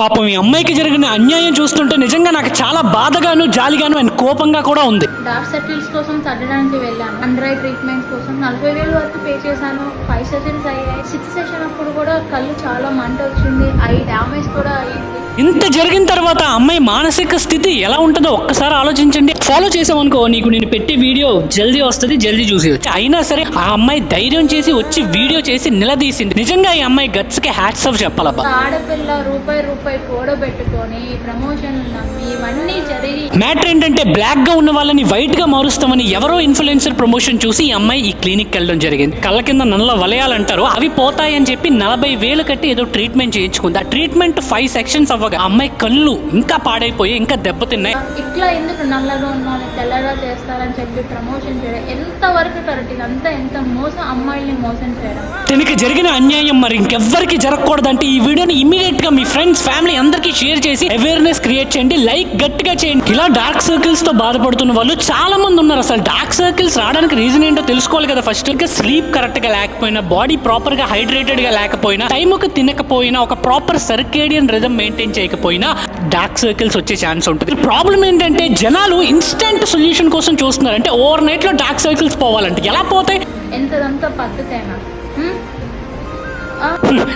పాపం ఈ అమ్మాయికి జరిగిన అన్యాయం చూస్తుంటే నిజంగా నాకు చాలా బాధగాను జాలిగాను అండ్ కోపంగా కూడా ఉంది. డార్క్ సర్కిల్స్ కోసం తగ్గడానికి వెళ్ళాను. అండర్ ఐ ట్రీట్మెంట్ కోసం 40,000 వరకు పే చేశాను. 5 సెషన్స్ అయ్యాయి. 6th సెషన్ అప్పుడు కూడా కళ్ళు చాలా మంట వచ్చింది. ఐ డ్యామేజ్ కూడా అయ్యింది. ఇంత జరిగిన తర్వాత అమ్మాయి మానసిక స్థితి ఎలా ఉంటుందో ఒక్కసారి ఆలోచించండి. ఫాలో చేసామనుకో నీకు నేను పెట్టే వీడియో జల్దీ వస్తుంది, జల్దీ చూసేయచ్చు. అయినా సరే ఆ అమ్మాయి ధైర్యం చేసి వచ్చి వీడియో చేసి నిలదీసింది. నిజంగా ఈ అమ్మాయి గట్స్ కి హ్యాట్స్ ఆఫ్ చెప్పాలబ్బా. ఆడపిల్ల రూపాయి కూడబెట్టుకొని ప్రమోషన్లు నమ్మి ఇవన్నీ జరిగి మ్యాటర్ ఏంటంటే బ్లాక్ గా ఉన్న వాళ్ళని వైట్ గా మారుస్తామని ఎవరో ఇన్ఫ్లుయెన్సర్ ప్రమోషన్ చూసి ఈ అమ్మాయి ఈ క్లినిక్ వెళ్ళడం జరిగింది. కళ్ళ కింద నల్ల వలయాలంటారు, అవి పోతాయని చెప్పి 40,000 కట్టి ఏదో ట్రీట్మెంట్ చేయించుకుంది. ఆ ట్రీట్మెంట్ 5 సెక్షన్స్ అవ్వగా అమ్మాయి కళ్ళు ఇంకా పాడైపోయి ఇంకా దెబ్బతిన్నాయి. ఇట్లా ఎందుకు నల్లగా ఉన్నాను తెల్లగా చేస్తారని చెప్పి ప్రమోషన్ చేయడం ఎంతవరకు కరెక్ట్? ఇదంతా ఎంత మోసం, అమ్మాయిల్ని మోసం చేయడం. దీనికి జరిగిన అన్యాయం మరి ఇంకెవ్వరికి జరగకూడదంటే ఈ వీడియోని ఇమీడియట్ గా మీ ఫ్రెండ్స్ ఫ్యామిలీ అందరికీ షేర్ చేసి అవేర్నెస్ క్రియేట్ చేయండి. లైక్ గట్టిగా చేయండి. ఇలా డార్క్ సర్కిల్స్ తో బాధపడుతున్న వాళ్ళు చాలా మంది ఉన్నారు. అసలు డార్క్ సర్కిల్స్ రావడానికి రీజన్ ఏంటో తెలుసుకోవాలి కదా. ఫస్ట్ ఇంకా స్లీప్ కరెక్ట్ గా లేకపోయినా, బాడీ ప్రాపర్ గా హైడ్రేటెడ్ గా లేకపోయినా, టైంకి తినకపోయినా, ఒక ప్రాపర్ సర్కేడియన్ రిథమ్ మెయింటైన్ చేయకపోయినా డార్క్ సర్కిల్స్ వచ్చే ఛాన్స్ ఉంటుంది. ప్రాబ్లం ఏంటంటే జనాలు ఇన్స్టెంట్ సొల్యూషన్ కోసం చూస్తున్నారు. అంటే ఓవర్ నైట్ లో డార్క్ సర్కిల్స్ పోవాలంటే ఎలా పోతాయి? ఎంతదంతా పద్ధతేనా?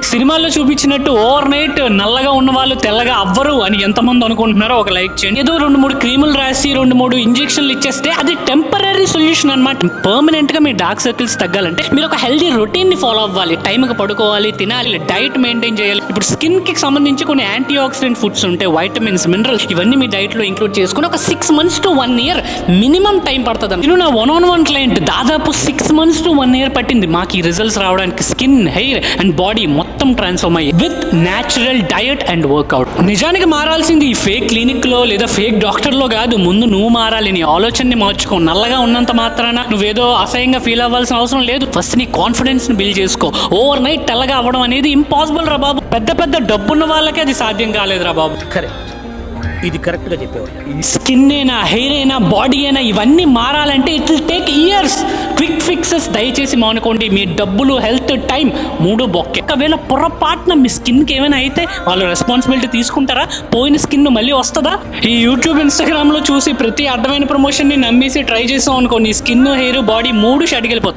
సినిమాల్లో చూపించినట్టు ఓవర్ నైట్ నల్లగా ఉన్న వాళ్ళు తెల్లగా అవ్వరు అని ఎంతమంది అనుకుంటున్నారో ఒక లైక్ చేయండి. ఏదో 2-3 క్రీములు రాసి 2-3 ఇంజెక్షన్లు ఇచ్చేస్తే అది టెంపరీ సొల్యూషన్ అనమాట. పర్మనెంట్ గా మీ డార్క్ సర్కిల్స్ తగ్గాలంటే మీరు ఒక హెల్దీ రొటీన్ ని ఫాలో అవ్వాలి. టైంకి పడుకోవాలి, తినాలి, డైట్ మెయింటైన్ చేయాలి. ఇప్పుడు స్కిన్ కి సంబంధించి కొన్ని యాంటీ ఆక్సిడెంట్ ఫుడ్స్ ఉంటాయి, వైటమిన్స్, మినరల్స్, ఇవన్నీ మీ డైట్ లో ఇంక్లూడ్ చేసుకుని ఒక 6 months to 1 year minimum time పడుతుంది. నేను నా 1-on-1 క్లయింట్ దాదాపు 6 months to 1 year పట్టింది మాకు ఈ రిజల్ట్స్ రావడానికి. స్కిన్, హెయిర్ అండ్ బాడీ మొత్తం ట్రాన్స్ఫార్మ్ అయ్యి with natural diet and workout. నిజానికి మారాల్సింది ఈ ఫేక్ క్లినిక్ లో లేదా ఫేక్ డాక్టర్ లో కాదు. ముందు నువ్వు మారాలి, నీ ఆలోచనని మార్చుకో. నల్లగా ఉన్నంత మాత్రాన నువ్వేదో అసహ్యంగా ఫీల్ అవ్వాల్సిన అవసరం లేదు. ఫస్ట్ నీ కాన్ఫిడెన్స్ ని బిల్డ్ చేసుకో. ఓవర్ నైట్ తెల్లగా అవ్వడం అనేది ఇంపాసిబుల్ రా బాబు. పెద్ద పెద్ద డబ్బున్న వాళ్ళకి అది సాధ్యం కాలేదురా బాబు. కరెక్ట్, ఇది కరెక్ట్ గా చెప్పేవాడు. స్కిన్ అయినా, హెయిర్ అయినా, బాడీ అయినా ఇవన్నీ మారాలంటే it will take years. Quick fixes దయచేసి మానుకోండి. మీ డబ్బులు, హెల్త్, టైం 3 బొక్కే. ఒకవేళ పొరపాటున మీ స్కిన్కి ఏమైనా అయితే వాళ్ళు రెస్పాన్సిబిలిటీ తీసుకుంటారా? పోయిన స్కిన్ మళ్ళీ వస్తుందా? ఈ యూట్యూబ్, ఇన్స్టాగ్రామ్ లో చూసి ప్రతి అడ్డమైన ప్రమోషన్ ని నమ్మేసి ట్రై చేసాం అనుకో, నీ స్కిన్, హెయిర్, బాడీ 3 షడ్కి వెళ్ళిపోతాయి.